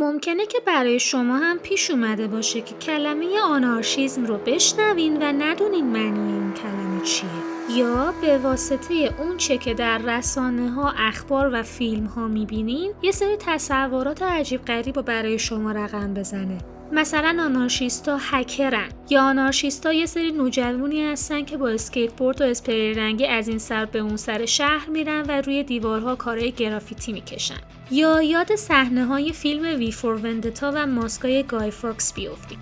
ممکنه که برای شما هم پیش اومده باشه که کلمه آنارشیسم رو بشنوین و ندونین معنی این کلمه چیه، یا به واسطه اون چه که در رسانه ها، اخبار و فیلم ها میبینین یه سری تصورات عجیب غریب رو برای شما رقم بزنه. مثلا آنارشیستا هکرن، یا آنارشیستا یه سری نوجوانی هستن که با اسکیتبورد و اسپری رنگی از این سر به اون سر شهر میرن و روی دیوارها کارهای گرافیتی میکشن. یا یاد صحنه‌های فیلم وی فور وندتا و ماسکای گای فاکس بیافتید.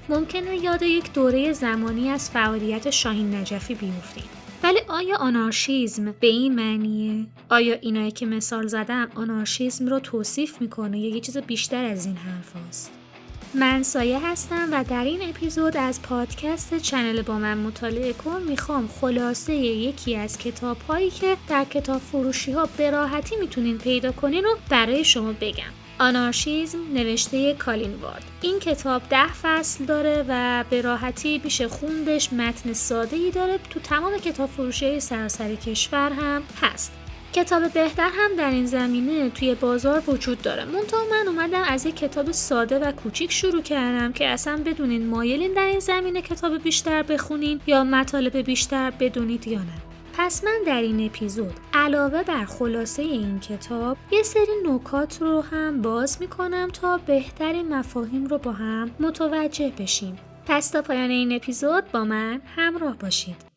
ممکنه یاد یک دوره زمانی از فعالیت شاهین نجفی بیافتید. ولی آیا آنارشیسم به این معنیه؟ آیا اینایی که مثال زدم آنارشیسم رو توصیف میکنه یا یه چیز بیشتر از این حرف هست؟ من سایه هستم و در این اپیزود از پادکست چنل با من مطالعه کن میخوام خلاصه یکی از کتاب هایی که در کتاب فروشی ها به راحتی میتونین پیدا کنین رو برای شما بگم. آنارشیسم نوشته کالین وارد. این کتاب 10 فصل داره و به راحتی میشه خوندش، متن ساده‌ای داره، تو تمام کتاب فروشی سراسر کشور هم هست. کتاب بهتر هم در این زمینه توی بازار وجود داره. منتها من اومدم از یک کتاب ساده و کوچیک شروع کردم که اصلا بدونین مایلین در این زمینه کتاب بیشتر بخونین یا مطالب بیشتر بدونید یا نه. پس من در این اپیزود علاوه بر خلاصه این کتاب یه سری نکات رو هم باز میکنم تا بهترین مفاهیم رو با هم متوجه بشیم. پس تا پایان این اپیزود با من همراه باشید.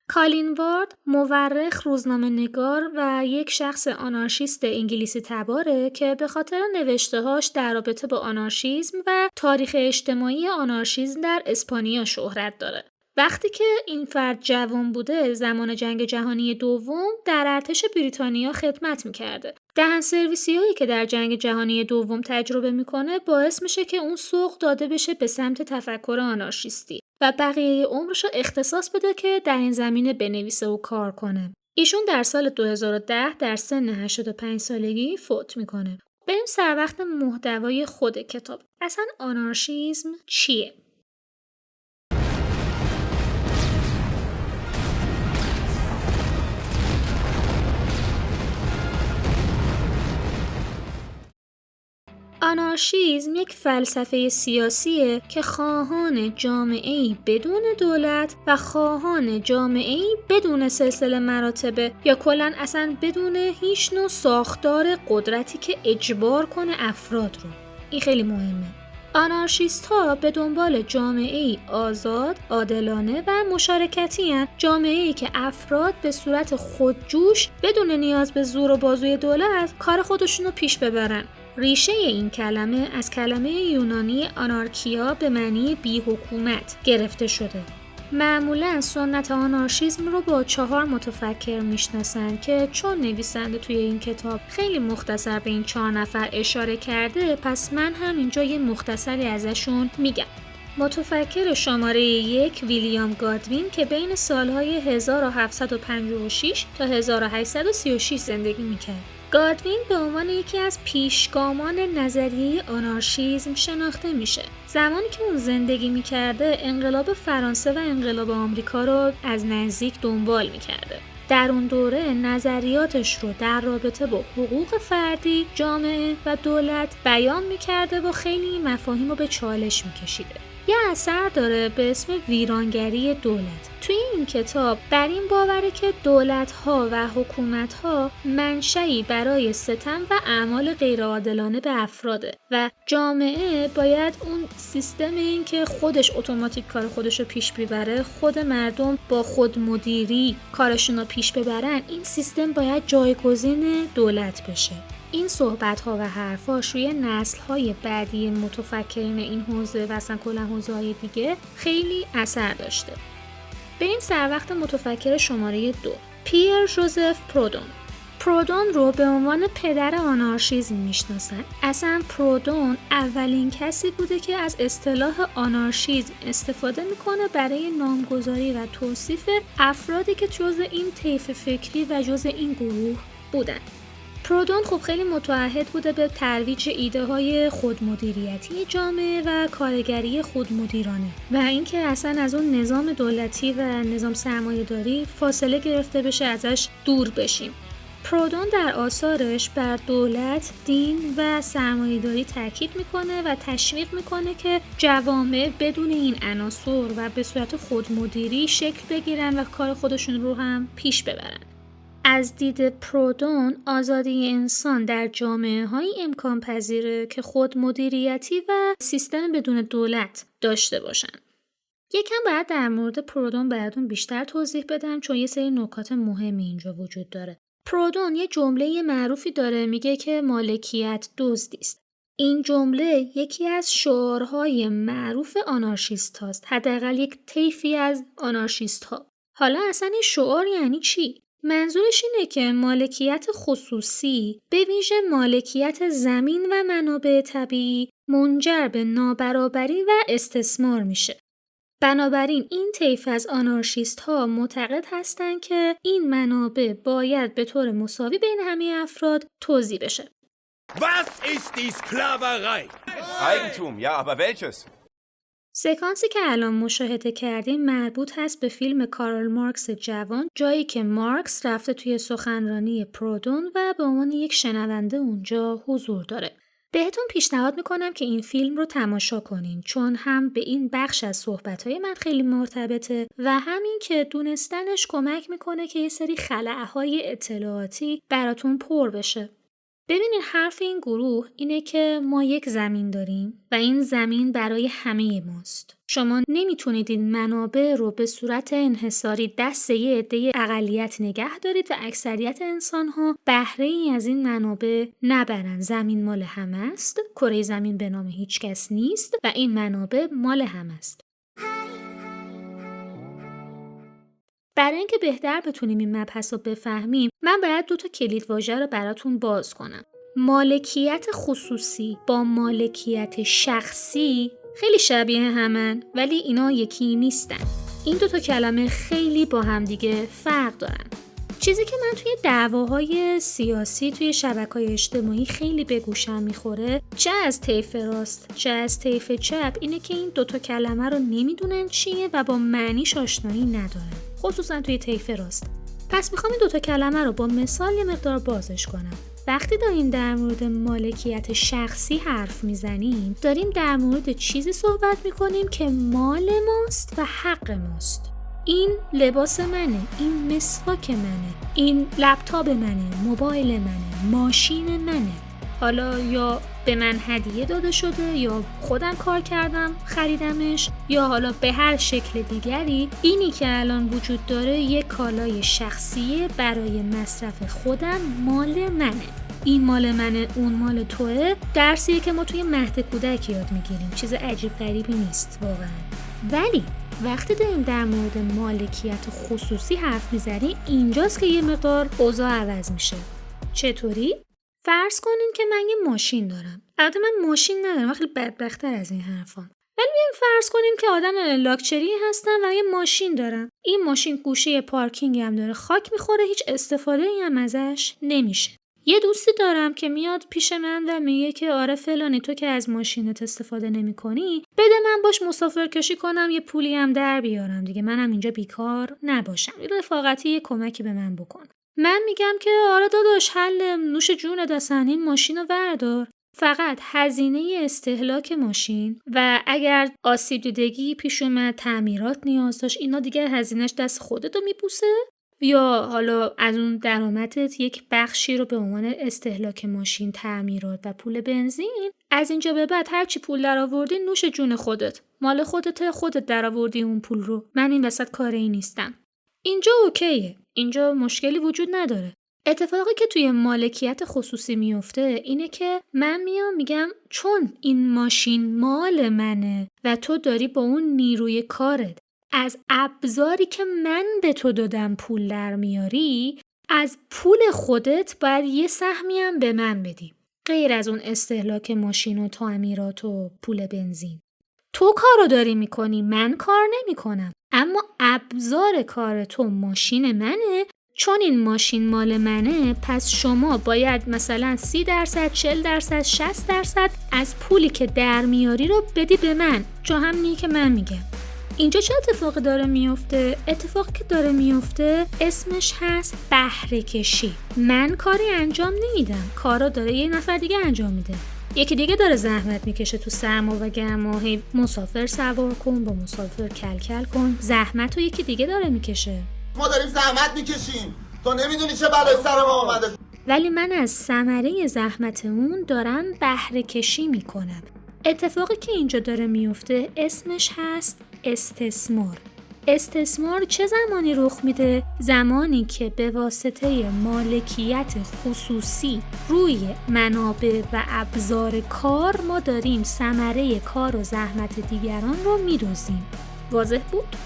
کالین وارد مورخ، روزنامه‌نگار و یک شخص آنارشیست انگلیسی تباره که به خاطر نوشته‌هاش در رابطه با آنارشیسم و تاریخ اجتماعی آنارشیسم در اسپانیا شهرت داره. وقتی که این فرد جوان بوده، زمان جنگ جهانی دوم در ارتش بریتانیا خدمت می‌کرده. دهن‌سرویسی‌هایی که در جنگ جهانی دوم تجربه می‌کنه باعث میشه که اون سوق داده بشه به سمت تفکر آنارشیستی و بقیه عمرش رو اختصاص بده که در این زمینه بنویسه و کار کنه. ایشون در سال 2010 در سن 85 سالگی فوت میکنه. بریم سر وقت محتوای خود کتاب. اصلا آنارشیسم چیه؟ آنارشیسم یک فلسفه سیاسیه که خواهان جامعه‌ای بدون دولت و خواهان جامعه‌ای بدون سلسله مراتب یا کلاً اصلا بدون هیچ نوع ساختار قدرتی که اجبار کنه افراد رو. این خیلی مهمه. آنارشیست‌ها به دنبال جامعه‌ای آزاد، عادلانه و مشارکتی هستند، جامعه‌ای که افراد به صورت خودجوش بدون نیاز به زور و بازوی دولت کار خودشونو پیش ببرن. ریشه این کلمه از کلمه یونانی آنارکیا به معنی بی حکومت گرفته شده. معمولاً سنت آنارشیسم رو با 4 متفکر میشناسن که چون نویسنده توی این کتاب خیلی مختصر به این 4 نفر اشاره کرده، پس من هم اینجا یه مختصری ازشون میگم. متفکر شماره 1 ویلیام گادوین که بین سالهای 1756 تا 1836 زندگی میکرد. گادوین به عنوان یکی از پیشگامان نظریه آنارشیسم شناخته میشه. زمانی که اون زندگی میکرده انقلاب فرانسه و انقلاب آمریکا رو از نزدیک دنبال میکرده. در اون دوره نظریاتش رو در رابطه با حقوق فردی، جامعه و دولت بیان میکرده و خیلی مفاهیم رو به چالش میکشیده. یه اثر داره به اسم ویرانگری دولت. توی این کتاب بر این باوره که دولت‌ها و حکومت‌ها منشأی برای ستم و اعمال غیرعادلانه به افراده و جامعه باید اون سیستم این که خودش اتوماتیک کار خودش رو پیش ببره، خود مردم با خودمدیری کارشون رو پیش ببرن، این سیستم باید جایگزین دولت بشه. این صحبت‌ها و حرفاش روی نسل‌های بعدی متفکرین این حوزه و اصلا کلا حوزه‌های دیگه خیلی اثر داشته. بریم سر وقت متفکر شماره 2، پیر ژوزف پرودون. پرودون رو به عنوان پدر آنارشیسم میشناسن. اصلا پرودون اولین کسی بوده که از اصطلاح آنارشیسم استفاده میکنه برای نامگذاری و توصیف افرادی که جزء این طیف فکری و جزء این گروه بودن. پرودون خب خیلی متعهد بوده به ترویج ایده های خودمدیریتی جامعه و کارگری خودمدیرانه و اینکه اصلا از اون نظام دولتی و نظام سرمایه‌داری فاصله گرفته بشه، ازش دور بشیم. پرودون در آثارش بر دولت، دین و سرمایه‌داری تاکید میکنه و تشویق میکنه که جوامع بدون این عناصر و به صورت خودمدیری شکل بگیرن و کار خودشون رو هم پیش ببرن. از دید پرودون، آزادی انسان در جامعه‌های امکان پذیره که خودمدیریتی و سیستم بدون دولت داشته باشن. یکم باید در مورد پرودون براتون بیشتر توضیح بدم چون یه سری نکات مهمی اینجا وجود داره. پرودون یه جمله معروفی داره، میگه که مالکیت دزدی است. این جمله یکی از شعارهای معروف آنارشیست هاست، حداقل یک طیفی از آنارشیست ها. حالا اصلا این شعار یعنی چی؟ منظورش اینه که مالکیت خصوصی، به ویژه مالکیت زمین و منابع طبیعی، منجر به نابرابری و استثمار میشه. بنابراین این طیف از آنارشیست ها معتقد هستند که این منابع باید به طور مساوی بین همه افراد توزیع بشه. Was ist die Sklaverei? Eigentum, ja, aber welches? سکانسی که الان مشاهده کردیم مربوط هست به فیلم کارل مارکس جوان، جایی که مارکس رفته توی سخنرانی پرودون و به عنوان یک شنونده اونجا حضور داره. بهتون پیشنهاد میکنم که این فیلم رو تماشا کنین چون هم به این بخش از صحبتهای من خیلی مرتبطه و همین که دونستنش کمک میکنه که یه سری خلأهای اطلاعاتی براتون پر بشه. ببینید حرف این گروه اینه که ما یک زمین داریم و این زمین برای همه ماست. شما نمیتونید این منابع رو به صورت انحصاری دست یه عده اقلیت نگه دارید و اکثریت انسان‌ها بهره ای از این منابع نبرن. زمین مال همه است، کره زمین به نام هیچ کس نیست و این منابع مال همه است. برای اینکه بهتر بتونیم این مبحث رو بفهمیم، من باید 2 کلیدواژه رو براتون باز کنم. مالکیت خصوصی با مالکیت شخصی خیلی شبیه همن ولی اینا یکی نیستن. این 2 کلمه خیلی با هم دیگه فرق دارن. چیزی که من توی دعواهای سیاسی توی شبکه‌های اجتماعی خیلی به گوشم میخوره، چه از طیف راست چه از طیف چپ، اینه که این 2 کلمه رو نمیدونن چیه و با معنیش آشنایی ندارن، خصوصا توی طیف راست. پس میخوام این 2 کلمه رو با مثال یه مقدار بازش کنم. وقتی داریم در مورد مالکیت شخصی حرف میزنیم، داریم در مورد چیزی صحبت میکنیم که مال ماست و حق ماست. این لباس منه، این مسواک منه، این لپتاپ منه، موبایل منه، ماشین منه. حالا یا به من هدیه داده شده یا خودم کار کردم خریدمش یا حالا به هر شکل دیگری، اینی که الان وجود داره یک کالای شخصیه برای مصرف خودم، مال منه. این مال منه، اون مال توه، درسیه که ما توی مهد کودک یاد میگیریم، چیز عجیب غریبی نیست واقعا. ولی وقتی داریم در مورد مالکیت خصوصی حرف میزنیم، اینجاست که یه مقدار اوضاع عوض میشه. چطوری؟ فرض کنین که من یه ماشین دارم. البته من ماشین ندارم، خیلی بدبخت‌تر از این حرفام. ولی بیایم فرض کنیم که آدم لاکچری هستم و یه ماشین دارم. این ماشین گوشه پارکینگ هم داره، خاک میخوره، هیچ استفاده‌ای هم ازش نمیشه. یه دوستی دارم که میاد پیش من و میگه که آره فلانی، تو که از ماشینت استفاده نمی‌کنی، بده من باش مسافرکشی کنم، یه پولی هم در بیارم دیگه، منم اینجا بیکار نباشم. یه رفاقتی، یه کمکی به من بکن. من میگم که آره داداش، حل، نوش جونت، اصلا این ماشین رو بردار. فقط هزینه استهلاک ماشین و اگر آسیب دیدگی پیش اومد، تعمیرات نیاز داشت، اینا دیگه هزینهش دست خودت رو میبوسه، یا حالا از اون درآمدت یک بخشی رو به عنوان استهلاک ماشین، تعمیرات و پول بنزین، از اینجا به بعد هرچی پول درآوردی نوش جون خودت، مال خودت، خودت درآوردی اون پول رو، من این وسط کاری نیستم. اینجا اوکیه، اینجا مشکلی وجود نداره. اتفاقی که توی مالکیت خصوصی میفته اینه که من میگم چون این ماشین مال منه و تو داری با اون نیروی کارت از ابزاری که من به تو دادم پول در میاری، از پول خودت باید یه سهمی هم به من بدی، غیر از اون استهلاک ماشین و تعمیرات و پول بنزین. تو کارو داری میکنی، من کار نمیکنم، اما ابزار کار تو ماشین منه، چون این ماشین مال منه، پس شما باید مثلا 30%، 40%، 60% از پولی که در میاری رو بدی به من، چون همینی که من میگم. اینجا چه اتفاقی داره میفته؟ اتفاقی که داره میفته اسمش هست بهره کشی. من کاری انجام نمیدم، کارا داره یه نفر دیگه انجام میده. یکی دیگه داره زحمت میکشه تو سرما و گرما، هی مسافر سوار کن، با مسافر کلکل کن. زحمت رو یکی دیگه داره میکشه. ما داریم زحمت میکشیم، تو نمیدونی چه بلای سر ما اومده. ولی من از ثمره زحمتمون دارم بهره کشی میکنم. اتفاقی که اینجا داره میفته اسمش هست استثمار. استثمار چه زمانی رخ میده؟ زمانی که به واسطه مالکیت خصوصی روی منابع و ابزار کار ما داریم ثمره کار و زحمت دیگران رو میدوزیم. واضح بود؟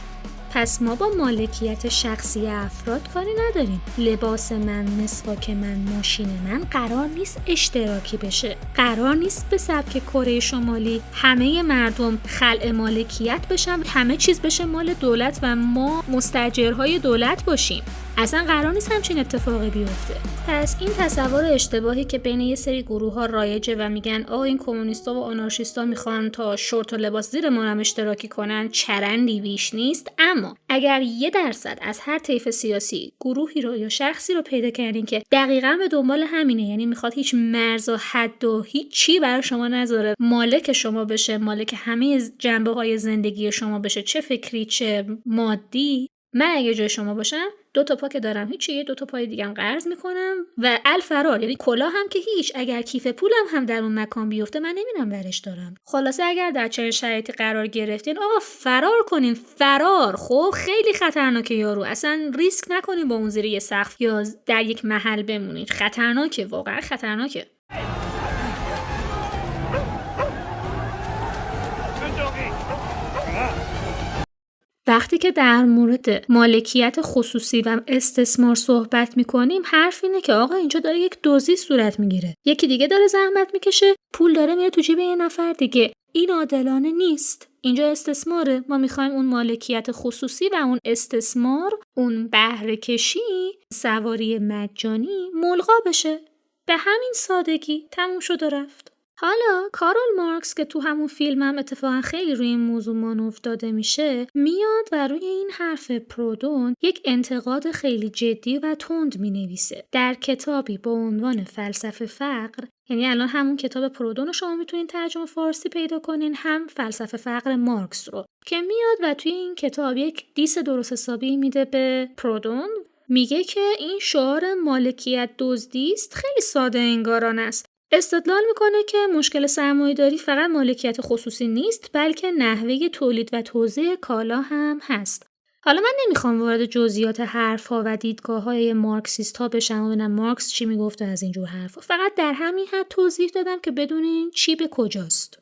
پس ما با مالکیت شخصی افراد کاری نداریم. لباس من، مسواک من، ماشین من قرار نیست اشتراکی بشه. قرار نیست به سبک کره شمالی همه مردم خلع مالکیت بشن، همه چیز بشه مال دولت و ما مستاجرهای دولت باشیم. اصلا قرار نیست همچین اتفاقی بیفته. پس این تصور اشتباهی که بین یه سری گروه ها رایجه و میگن این کمونیستا و آنارشیستا میخوان تا شورت و لباس زیر ما هم اشتراکی کنن، چرندی بیش نیست. اما اگر 1% از هر طیف سیاسی گروهی رو یا شخصی رو پیدا کردین که دقیقاً به دنبال همینه، یعنی میخواد هیچ مرز و حد و هیچ چی برای شما نذاره، مالک شما بشه، مالک همه جنبه های زندگی شما بشه، چه فکری چه مادی، من اگه جای شما باشم 2 تا پا که دارم هیچی، 2 تا پای دیگم قرض میکنم و الفرار، یعنی کلاه هم که هیچ، اگر کیف پولم هم در اون مکان بیفته من نمیرم ورش دارم. خلاصه اگر در چنین شرایطی قرار گرفتین فرار کنین. فرار خب خیلی خطرناکه یارو، اصلا ریسک نکنین با اون زیر یه سقف یا در یک محل بمونید. خطرناکه، واقعا خطرناکه. وقتی که در مورد مالکیت خصوصی و استثمار صحبت میکنیم، حرف اینه که آقا اینجا داره یک دزدی صورت میگیره. یکی دیگه داره زحمت میکشه، پول داره میره تو جیب یه نفر دیگه. این عادلانه نیست. اینجا استثماره. ما میخوایم اون مالکیت خصوصی و اون استثمار، اون بهره کشی، سواری مجانی ملغا بشه. به همین سادگی تموم شد و رفت. حالا کارل مارکس که تو همون فیلم هم اتفاقا خیلی روی این موضوع مانور داده میشه، میاد و روی این حرف پرودون یک انتقاد خیلی جدی و تند مینویسه در کتابی با عنوان فلسفه فقر. یعنی الان همون کتاب پرودون رو شما میتونین ترجمه فارسی پیدا کنین، هم فلسفه فقر مارکس رو، که میاد و توی این کتاب یک دیس درست حسابی میده به پرودون. میگه که این شعار مالکیت دزدی است خیلی ساده انگارانه است. استدلال میکنه که مشکل سرمایه‌داری فقط مالکیت خصوصی نیست، بلکه نحوه تولید و توزیع کالا هم هست. حالا من نمیخوام وارد جزئیات حرف‌ها و دیدگاه‌های مارکسیست‌ها بشم و ببینم مارکس چی میگفته از اینجور حرفا. فقط در همین حد توضیح دادم که بدونین چی به کجاست.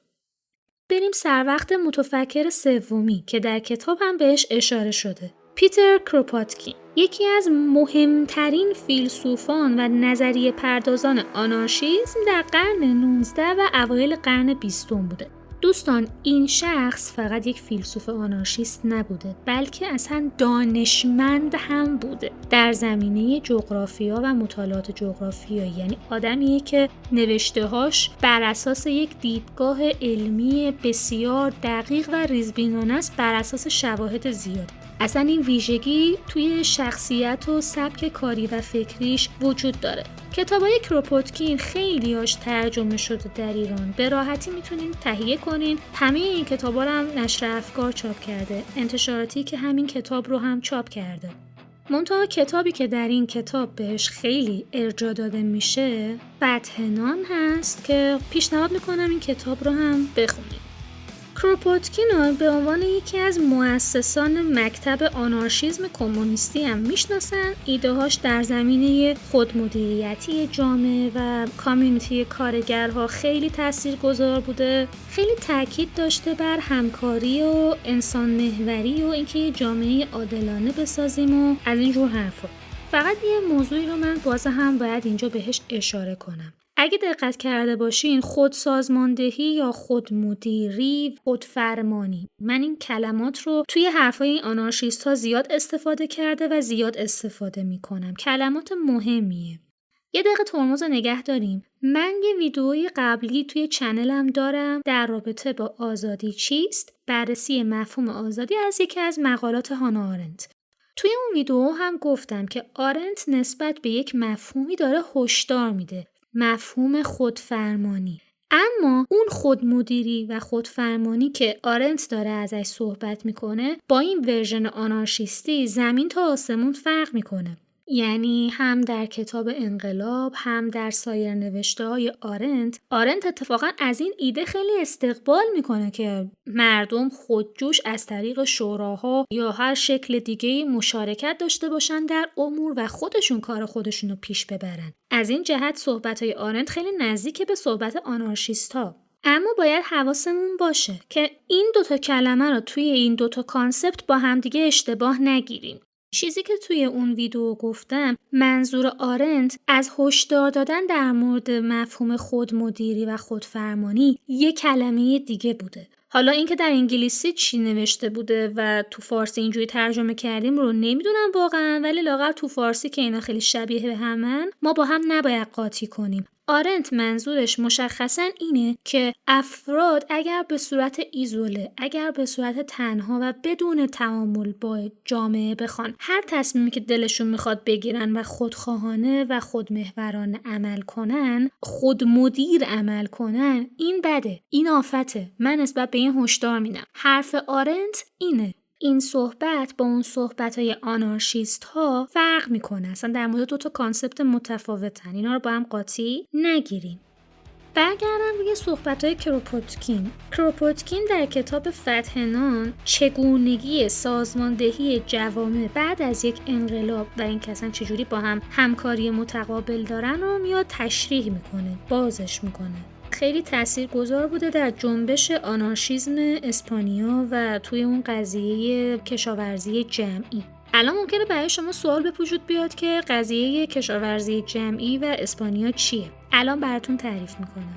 بریم سر وقت متفکر سومی که در کتاب هم بهش اشاره شده. پیتر کروپاتکین، یکی از مهمترین فیلسوفان و نظریه پردازان آنارشیسم در قرن 19 و اوایل قرن 20 بوده. دوستان، این شخص فقط یک فیلسوف آنارشیست نبوده، بلکه اصلا دانشمند هم بوده در زمینه جغرافیا و مطالعات جغرافیایی. یعنی آدمیه که نوشته‌هاش بر اساس یک دیدگاه علمی بسیار دقیق و ریزبینانه است، بر اساس شواهد زیاد. اصلا این ویژگی توی شخصیت و سبک کاری و فکریش وجود داره. کتابای کروپاتکین خیلی‌هاش ترجمه شده در ایران. به راحتی میتونین تهیه کنین. همه این کتابا رو هم نشر افکار چاپ کرده. انتشاراتی که همین کتاب رو هم چاپ کرده. منتها کتابی که در این کتاب بهش خیلی ارجاع داده میشه فتح نان هست که پیشنهاد میکنم این کتاب رو هم بخونید. کروپاتکین رو به عنوان یکی از مؤسسان مکتب آنارشیسم کمونیستی هم میشناسن. ایده‌هاش در زمینه خودمدیریتی جامعه و کامیونیتی کارگرها خیلی تاثیرگذار بوده. خیلی تاکید داشته بر همکاری و انسان محوری و اینکه یه جامعه عادلانه بسازیم و از این جور حرفا. فقط یه موضوعی رو من باز هم باید اینجا بهش اشاره کنم. اگه دقت کرده باشین خودسازماندهی یا خودمدیری، خودفرمانی، من این کلمات رو توی حرفای این آنارشیست ها زیاد استفاده کرده و زیاد استفاده میکنم. کلمات مهمیه. یه دقیقه ترمز نگه داریم. من یه ویدئوی قبلی توی چنلم دارم در رابطه با آزادی چیست، بررسی مفهوم آزادی از یکی از مقالات هانا آرنت. توی اون ویدئو هم گفتم که آرنت نسبت به یک مفهومی داره هشدار میده، مفهوم خودفرمانی. اما اون خودمدیری و خودفرمانی که آرنت داره ازش صحبت میکنه با این ورژن آنارشیستی زمین تا آسمون فرق میکنه. یعنی هم در کتاب انقلاب هم در سایر نوشته‌های آرنت اتفاقا از این ایده خیلی استقبال میکنه که مردم خودجوش از طریق شوراها یا هر شکل دیگه‌ای مشارکت داشته باشن در امور و خودشون کار خودشون رو پیش ببرن. از این جهت صحبت‌های آرنت خیلی نزدیک به صحبت آنارشیست‌ها. اما باید حواسمون باشه که این دوتا کلمه رو توی این دوتا کانسپت با همدیگه اشتباه نگیریم. چیزی که توی اون ویدیو گفتم منظور آرنت از هشدار دادن در مورد مفهوم خودمدیری و خودفرمانی یک کلمه دیگه بوده. حالا اینکه در انگلیسی چی نوشته بوده و تو فارسی اینجوری ترجمه کردیم رو نمیدونم واقعا، ولی لااقل تو فارسی که اینا خیلی شبیه به همن ما با هم نباید قاطی کنیم. آرنت منظورش مشخصاً اینه که افراد اگر به صورت ایزوله، اگر به صورت تنها و بدون تعامل با جامعه بخوان هر تصمیمی که دلشون میخواد بگیرن و خودخواهانه و خودمحورانه عمل کنن، خودمدیر عمل کنن، این بده، این آفته. من نسبت به این هشدار میدم. حرف آرنت اینه. این صحبت با اون صحبت‌های آنارشیست ها فرق میکنه. اصلا در مورد دوتا کانسپت متفاوتن. اینا رو با هم قاطی نگیریم. برگردم روی صحبت‌های کروپوتکین در کتاب فتح نان چگونگی سازماندهی جوامع بعد از یک انقلاب و این که اصلا چجوری با هم همکاری متقابل دارن رو میاد تشریح میکنه، بازش میکنه. خیلی تاثیرگذار بوده در جنبش آنارشیسم اسپانیا و توی اون قضیه کشاورزی جمعی. الان ممکنه برای شما سوال به وجود بیاد که قضیه کشاورزی جمعی و اسپانیا چیه؟ الان براتون تعریف میکنم.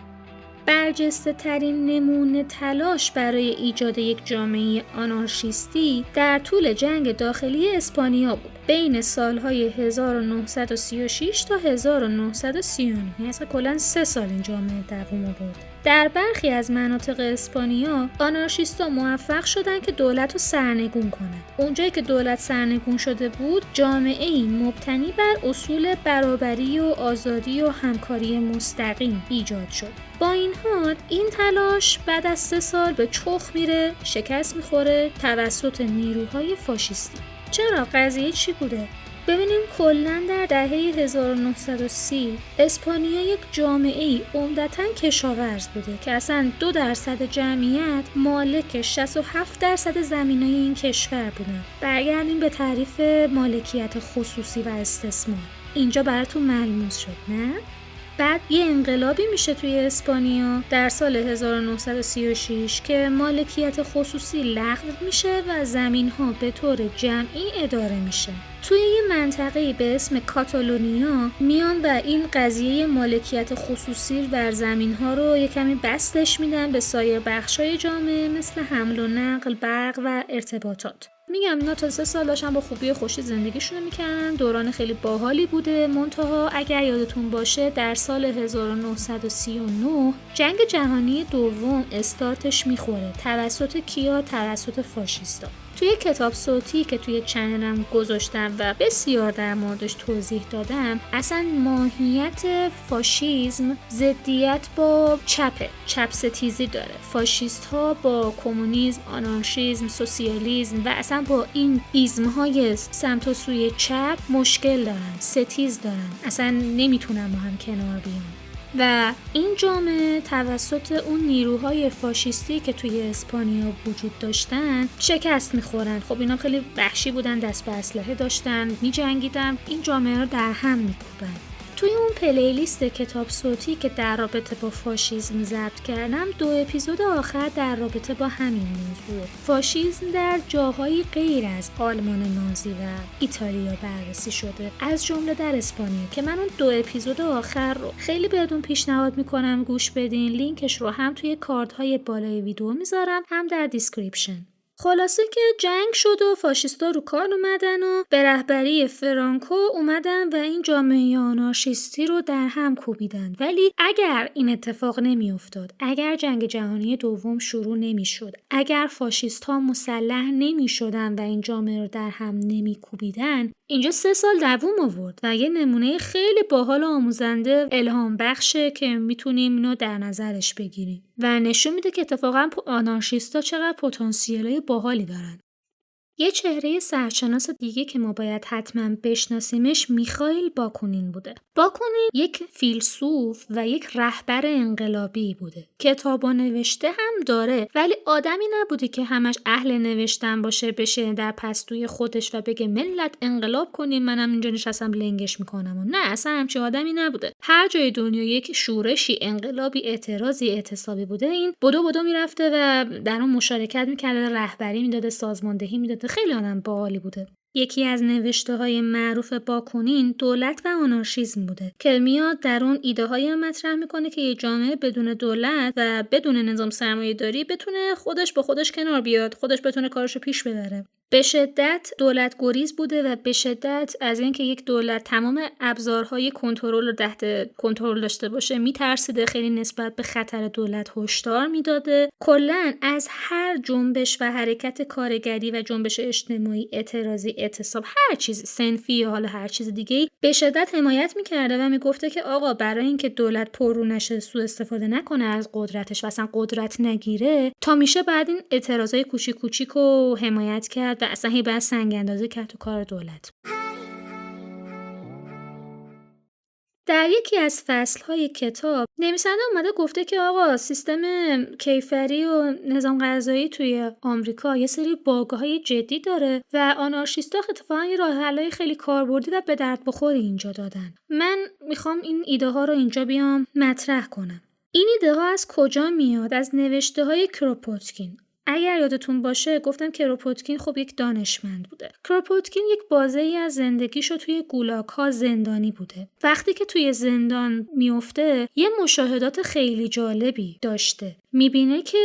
برجسته ترین نمونه تلاش برای ایجاد یک جامعه آنارشیستی در طول جنگ داخلی اسپانیا بود، بین سالهای 1936 تا 1939. یعنی اصلا کلاً 3 سال این جامعه دوام آورد. در برخی از مناطق اسپانیا آنارشیستا موفق شدن که دولت رو سرنگون کنند. اونجایی که دولت سرنگون شده بود، جامعه‌ای مبتنی بر اصول برابری و آزادی و همکاری مستقیم ایجاد شد. با این حال این تلاش بعد از 3 سال به چخ میره، شکست میخوره توسط نیروهای فاشیستی. چرا؟ قضیه چی بوده؟ ببینیم کلاً در دهه 1930 اسپانیا یک جامعه‌ای عمدتاً کشاورز بوده که اصلاً 2% جمعیت مالک 67% زمینای این کشور بودن. برگردیم به تعریف مالکیت خصوصی و استثمار. اینجا براتون ملموس شد نه؟ بعد یه انقلابی میشه توی اسپانیا در سال 1936 که مالکیت خصوصی لغو میشه و زمین‌ها به طور جمعی اداره میشه. توی یه منطقه‌ای به اسم کاتالونیا میان و این قضیه مالکیت خصوصی بر زمین‌ها رو یه کمی بستش میدن به سایر بخش‌های جامعه مثل حمل و نقل، برق و ارتباطات. میگم اینا تا 3 سال داشتن با خوبی و خوشی زندگیشونو میکنن. دوران خیلی باحالی بوده. منتها اگر یادتون باشه در سال 1939 جنگ جهانی دوم استارتش میخوره. توسط کیا؟ توسط فاشیستا. توی کتاب صوتی که توی چنلم گذاشتم و بسیار در موردش توضیح دادم، اصلا ماهیت فاشیسم ضدیت با چپ ستیزی داره. فاشیست ها با کمونیسم، آنارشیسم، سوسیالیسم و اصلا با این ایزم‌های سمت و سوی چپ مشکل دارن، ستیز دارن، اصلا نمیتونن با هم کنار بیان. و این جامعه توسط اون نیروهای فاشیستی که توی اسپانیا وجود داشتن شکست میخورن. خب اینا خیلی وحشی بودن، دست به اسلحه داشتن، میجنگیدن، این جامعه رو در هم میکوبن. توی اون پلیلیست کتاب صوتی که در رابطه با فاشیسم ضبط کردم 2 اپیزود آخر در رابطه با همین موضوع فاشیسم در جاهای غیر از آلمان نازی و ایتالیا بررسی شده، از جمله در اسپانیا که من اون 2 اپیزود آخر رو خیلی بهتون پیشنهاد میکنم گوش بدین. لینکش رو هم توی کارت‌های بالای ویدیو میذارم هم در دیسکریپشن. خلاصه که جنگ شد و فاشیستا رو کار اومدن و به رهبری فرانکو اومدن و این جامعه آنارشیستی رو در هم کوبیدن. ولی اگر این اتفاق نمی افتاد، اگر جنگ جهانی دوم شروع نمی شد، اگر فاشیست‌ها مسلح نمی شدن و این جامعه رو در هم نمی کوبیدن، اینجا 3 سال دووم آورد و یه نمونه خیلی باحال و آموزنده الهام بخشه که میتونیم اینو در نظرش بگیریم و نشون میده که اتفاقا آنارشیستا چقدر پتانسیلای باحالی دارن. یه چهره سرشناس دیگه که ما باید حتما بشناسیمش میخائیل باکونین بوده. باکونین یک فیلسوف و یک رهبر انقلابی بوده. کتابا نوشته هم داره ولی آدمی نبوده که همش اهل نوشتن باشه، بشه در پستوی خودش و بگه ملت انقلاب کنیم منم اینجا نشستم لنگش میکنم. و نه، اصلا همچین آدمی نبوده. هر جای دنیا یک شورشی، انقلابی، اعتراضی، اعتصابی بوده، این بدو میرفته و در اون مشارکت میکرده، رهبری میداده، سازماندهی میداده. خیلی آدم باحالی بوده. یکی از نوشته‌های معروف باکونین دولت و آنارشیسم بوده که میاد در اون ایده‌هایی مطرح میکنه که یه جامعه بدون دولت و بدون نظام سرمایه‌داری بتونه خودش با خودش کنار بیاد، خودش بتونه کارشو پیش ببره. به شدت دولت گریز بوده و به شدت از اینکه یک دولت تمام ابزارهای کنترل رو تحت کنترل داشته باشه میترسیده، خیلی نسبت به خطر دولت هشدار میداده. کلاً از هر جنبش و حرکت کارگری و جنبش اجتماعی، اعتراضی، اعتصاب، هر چیز صنفی یا حالا هر چیز دیگه‌ای به شدت حمایت میکرده و میگفته که آقا برای اینکه دولت پررو نشه، سوء استفاده نکنه از قدرتش و اصلا قدرت نگیره، تا میشه بعد این اعتراضای کوچیک کوچیکو حمایت کرد و اصلا هی باید سنگ اندازی کرد تو کار دولت. در یکی از فصل‌های کتاب نویسنده اومده گفته که آقا سیستم کیفری و نظام غذایی توی آمریکا یه سری باگ‌های جدی داره و آنارشیست‌ها اتفاقاً یه راه حل‌های خیلی کاربردی و به درد بخوری اینجا دادن. من میخوام این ایده‌ها رو اینجا بیام مطرح کنم. این ایده‌ها از کجا میاد؟ از نوشته‌های کروپوتکین. اگر یادتون باشه گفتم کروپوتکین خب یک دانشمند بوده. کروپوتکین یک بازه‌ای از زندگیشو توی گولاگ‌ها زندانی بوده. وقتی که توی زندان میفته یه مشاهدات خیلی جالبی داشته. میبینه که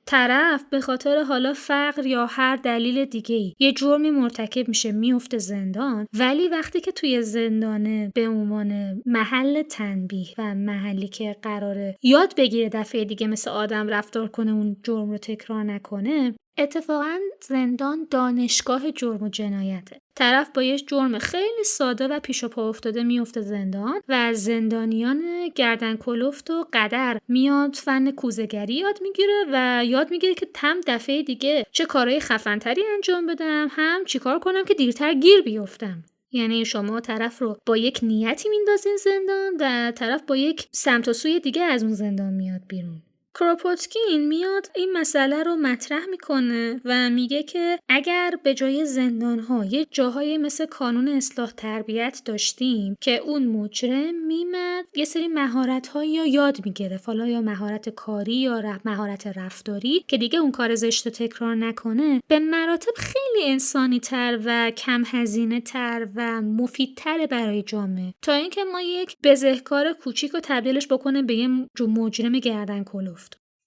طرف به خاطر حالا فقر یا هر دلیل دیگه‌ای یه جرمی مرتکب میشه، میفته زندان، ولی وقتی که توی زندانه به عنوان محل تنبیه و محلی که قراره یاد بگیره دفعه دیگه مثل آدم رفتار کنه، اون جرم رو تکرار نکنه، اتفاقاً زندان دانشگاه جرم و جنایته. طرف با یه جرم خیلی ساده و پیش و پا افتاده میفته زندان و از زندانیان گردن کلفت و قدر میاد فن کوزه‌گری یاد میگیره و یاد میگیره که هم دفعه دیگه چه کارهای خفن‌تری انجام بدم، هم چیکار کنم که دیرتر گیر بیفتم. یعنی شما طرف رو با یک نیتی میندازین زندان و طرف با یک سمت و سوی دیگه از اون زندان میاد بیرون. کروپوتکین میاد این مسئله رو مطرح میکنه و میگه که اگر به جای زندان‌ها یه جاهای مثل کانون اصلاح تربیت داشتیم که اون مجرم میمد یه سری مهارت‌هایی رو یاد میگرفت، حالا یا مهارت کاری یا مهارت رفتاری که دیگه اون کار زشت رو تکرار نکنه، به مراتب خیلی انسانی‌تر و کم هزینه‌تر و مفیدتر برای جامعه تا اینکه ما یک بزهکار کوچیک رو تبدیلش بکنه به یه مجرم گردن کلفت.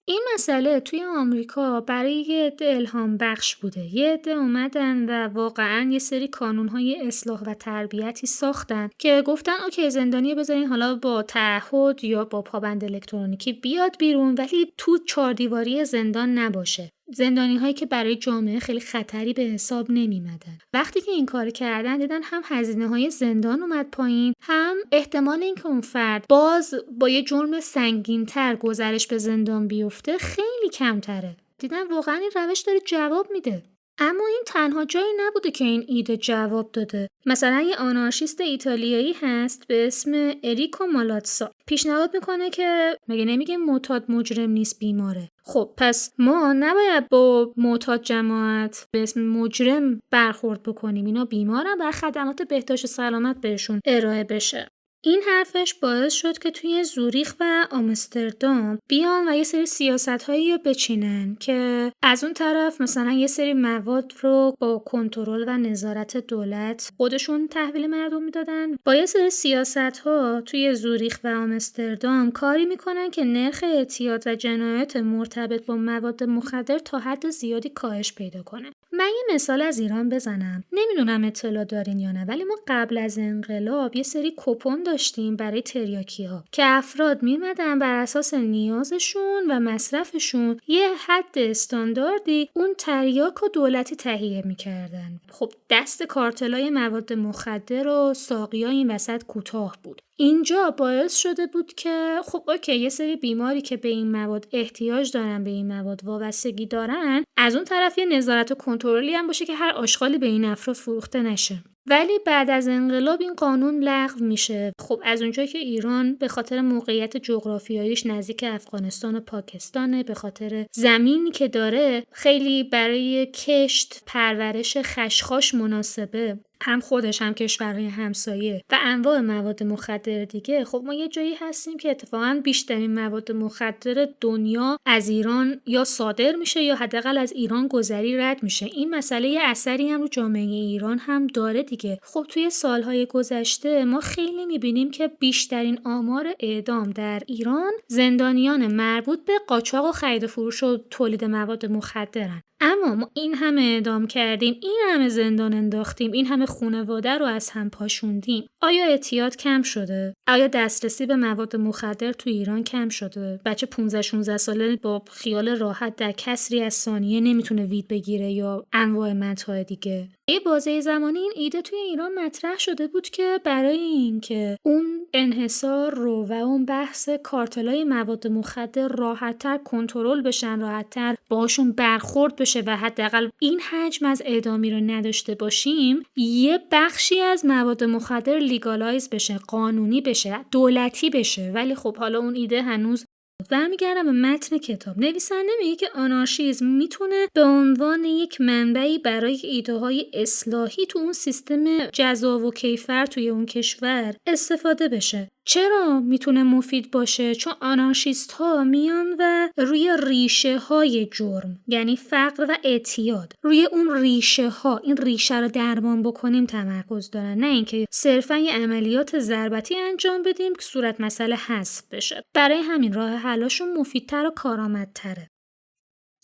این مسئله توی آمریکا برای یه عده الهام بخش بوده. یه عده اومدن و واقعاً یه سری کانون‌های اصلاح و تربیتی ساختن که گفتن اوکی زندانی بذارین حالا با تعهد یا با پابند الکترونیکی بیاد بیرون ولی تو 4 دیواری زندان نباشه. زندانی هایی که برای جامعه خیلی خطری به حساب نمیمدن. وقتی که این کار کردن دیدن هم هزینه های زندان اومد پایین، هم احتمال اینکه اون فرد باز با یه جرم سنگین تر گذرش به زندان بیفته خیلی کمتره. دیدن واقعا این روش داره جواب میده. اما این تنها جایی نبوده که این ایده جواب داده. مثلا یه آنارشیست ایتالیایی هست به اسم اریکو مالاتسا. پیشنهاد میکنه که مگه نمیگه معتاد مجرم نیست، بیماره. خب پس ما نباید با معتاد جماعت به اسم مجرم برخورد بکنیم. اینا بیمارن، بر خدمات بهداشت و سلامت بهشون ارائه بشه. این حرفش باعث شد که توی زوریخ و آمستردام بیان و یه سری سیاست‌هایی رو بچینن که از اون طرف مثلا یه سری مواد رو با کنترل و نظارت دولت خودشون تحویل مردم میدادن. با یه سری سیاست‌ها توی زوریخ و آمستردام کاری میکنن که نرخ اعتیاد و جنایات مرتبط با مواد مخدر تا حد زیادی کاهش پیدا کنه. من یه مثال از ایران بزنم. نمیدونم اطلاع دارین یا نه، ولی ما قبل از انقلاب یه سری کوپن داشتیم برای تریاکی‌ها که افراد میمدن بر اساس نیازشون و مصرفشون یه حد استانداردی اون تریاک و دولتی تهیه میکردن. خب دست کارتلای مواد مخدر و ساقی‌ها این وسط کوتاه بود. اینجا باعث شده بود که خب اوکی یه سری بیماری که به این مواد احتیاج دارن، به این مواد وابستگی دارن، از اون طرف یه نظارت و کنترلی هم باشه که هر آشغالی به این افراد فروخته نشه. ولی بعد از انقلاب این قانون لغو میشه. خب از اونجایی که ایران به خاطر موقعیت جغرافیاییش نزدیک افغانستان و پاکستانه، به خاطر زمینی که داره خیلی برای کشت، پرورش خشخاش مناسبه، هم خودش هم کشورهای همسایه و انواع مواد مخدر دیگه، خب ما یه جایی هستیم که اتفاقا بیشترین مواد مخدر دنیا از ایران یا صادر میشه یا حداقل از ایران گذری رد میشه. این مسئله یه اثری هم رو جامعه ایران هم داره دیگه. خب توی سالهای گذشته ما خیلی میبینیم که بیشترین آمار اعدام در ایران زندانیان مربوط به قاچاق و خرید و فروش و تولید مواد مخدرن. اما ما این همه اعدام کردیم، این همه زندان انداختیم، این همه خانواده رو از هم پاشوندیم. آیا اعتیاد کم شده؟ آیا دسترسی به مواد مخدر تو ایران کم شده؟ بچه 15-16 ساله با خیال راحت در کسری از ثانیه نمیتونه وید بگیره یا انواع متاع دیگه. یه بازه زمانی این ایده توی ایران مطرح شده بود که برای این که اون انحصار رو و اون بحث کارتلای مواد مخدر راحت‌تر کنترل بشن، راحت‌تر باشون برخورد بشه و حداقل این حجم از اعدامی رو نداشته باشیم، یه بخشی از مواد مخدر لیگالایز بشه، قانونی بشه، دولتی بشه. ولی خب حالا اون ایده هنوز برمیگردم به متن کتاب. نویسنده میگه که آنارشیسم میتونه به عنوان یک منبعی برای ایده‌های اصلاحی تو اون سیستم جزا و کیفر توی اون کشور استفاده بشه. چرا میتونه مفید باشه؟ چون آنارشیست ها میان و روی ریشه های جرم، یعنی فقر و اعتیاد، روی اون ریشه ها، این ریشه رو درمان بکنیم تمرکز دارن، نه اینکه صرفا یه عملیات ضربتی انجام بدیم که صورت مسئله حذف بشه. برای همین راه حلاشون مفیدتر و کارآمدتره.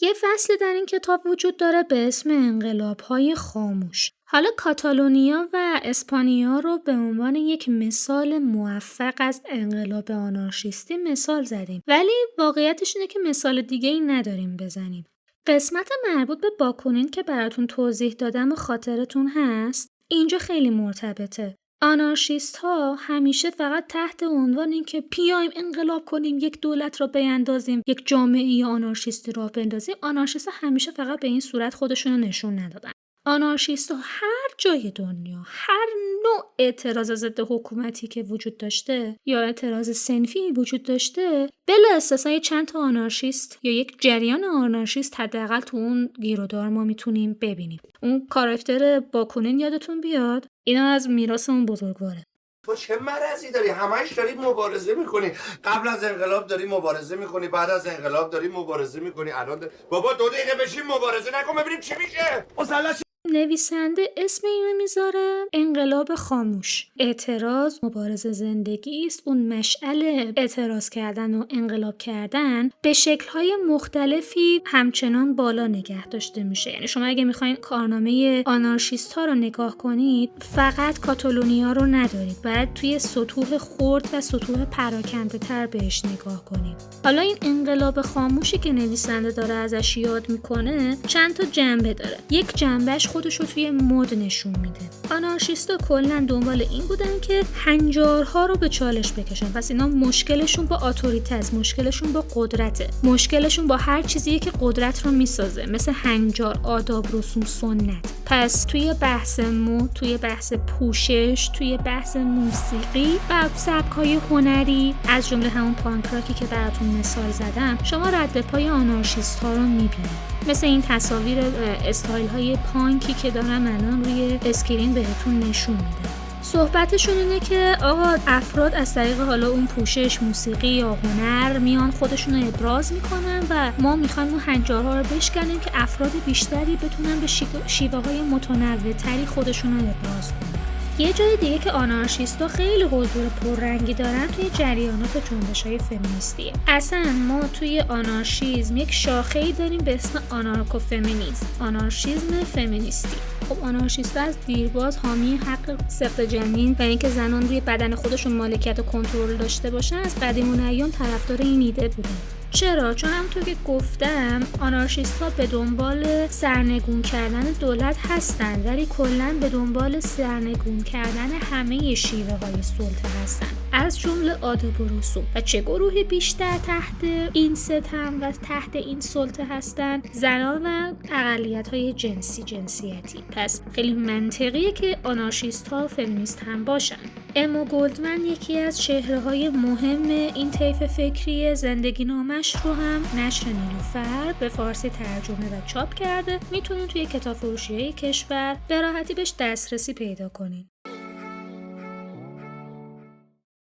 یه فصل در این کتاب وجود داره به اسم انقلاب‌های خاموش. حالا کاتالونیا و اسپانیا رو به عنوان یک مثال موفق از انقلاب آنارشیستی مثال زدیم، ولی واقعیتش اینه که مثال دیگه‌ای نداریم بزنیم. قسمت مربوط به باکونین که براتون توضیح دادم و خاطرتون هست، اینجا خیلی مرتبطه. آنارشیست ها همیشه فقط تحت عنوان این که بیایم انقلاب کنیم، یک دولت را بیندازیم، یک جامعه آنارشیستی را بندازیم، آنارشیست ها همیشه فقط به این صورت خودشون رو نشون ندادن. آنارشیست ها هر جای دنیا، هر نوع اعتراض ضد حکومتی که وجود داشته یا اعتراض صنفی وجود داشته، بلا استثنا چند تا آنارشیست یا یک جریان آنارشیست حداقل تو اون گیرودار ما میتونیم ببینیم. اون کاراکتر باکونین یادتون بیاد؟ اینا از میراث اون بزرگواره. تو چه مرضی داری؟ همش داری مبارزه میکنی. قبل از انقلاب داری مبارزه میکنی، بعد از انقلاب داری مبارزه میکنی، الان بابا 2 دقیقه بشین مبارزه نکن ببینیم چی میشه. مسلح نویسنده اسم اینو میذاره انقلاب خاموش. اعتراض مبارزه زندگی است. اون مشعل اعتراض کردن و انقلاب کردن به شکل‌های مختلفی همچنان بالا نگه داشته میشه. یعنی شما اگه میخواین کارنامه آنارشیست‌ها رو نگاه کنید، فقط کاتالونیا رو ندارید، باید توی سطوح خرد و سطوح پراکنده‌تر بهش نگاه کنید. حالا این انقلاب خاموشی که نویسنده داره ازش یاد میکنه چند تا جنبه داره. یک جنبهش خودش رو توی مد نشون میده. آنارشیستا کلا دنبال این بودن که هنجارها رو به چالش بکشن. پس اینا مشکلشون با اتوریته است، مشکلشون با قدرته، مشکلشون با هر چیزیه که قدرت رو میسازه، مثل هنجار، آداب، رسوم، سنت. پس توی بحث مد، توی بحث پوشش، توی بحث موسیقی و سبک‌های هنری از جمله همون پانک راکی که براتون مثال زدم، شما رد پای آنارشیست‌ها رو میبینید. مثل این تصاویر استایل های پانکی که دارم الان روی اسکرین بهتون نشون میدم. صحبتشون اینه که آقا افراد از طریق حالا اون پوشش، موسیقی یا هنر میان خودشون رو ابراز میکنن و ما میخوایم اون هنجارها رو بشکنیم که افراد بیشتری بتونن به شیوه های متنوع تری خودشون رو ابراز کنن. یه جای دیگه که آنارشیست‌ها خیلی حضور پررنگی دارن توی جریانات جنبش‌های فمینیستیه. اصلا ما توی آنارشیسم یک شاخه‌ای داریم به اسم آنارکوفمینیسم، آنارشیسم فمینیستی. خب آنارشیست‌ها از دیرباز حامی حق سقط جنین و اینکه زنان روی بدن خودشون مالکیت و کنترل داشته باشن از قدیم الایام طرفدار این ایده بودن. چرا؟ چون همونطور که گفتم آنارشیست‌ها به دنبال سرنگون کردن دولت هستن، ولی کلاً به دنبال سرنگون کردن همه شیوه‌های سلطه هستن، از جمله آداب و رسوم. و چه گروهی بیشتر تحت این ستم و تحت این سلطه هستن؟ زنان و اقلیت‌های جنسیتی. پس خیلی منطقیه که آنارشیست‌ها فمینیست هم باشن. اما گلدمن یکی از چهره‌های مهم این طیف فکری زندگی نامش رو هم نشر نیلوفر به فارسی ترجمه و چاپ کرده. میتونین توی کتاب فروشی‌های کشور به راحتی بهش دسترسی پیدا کنین.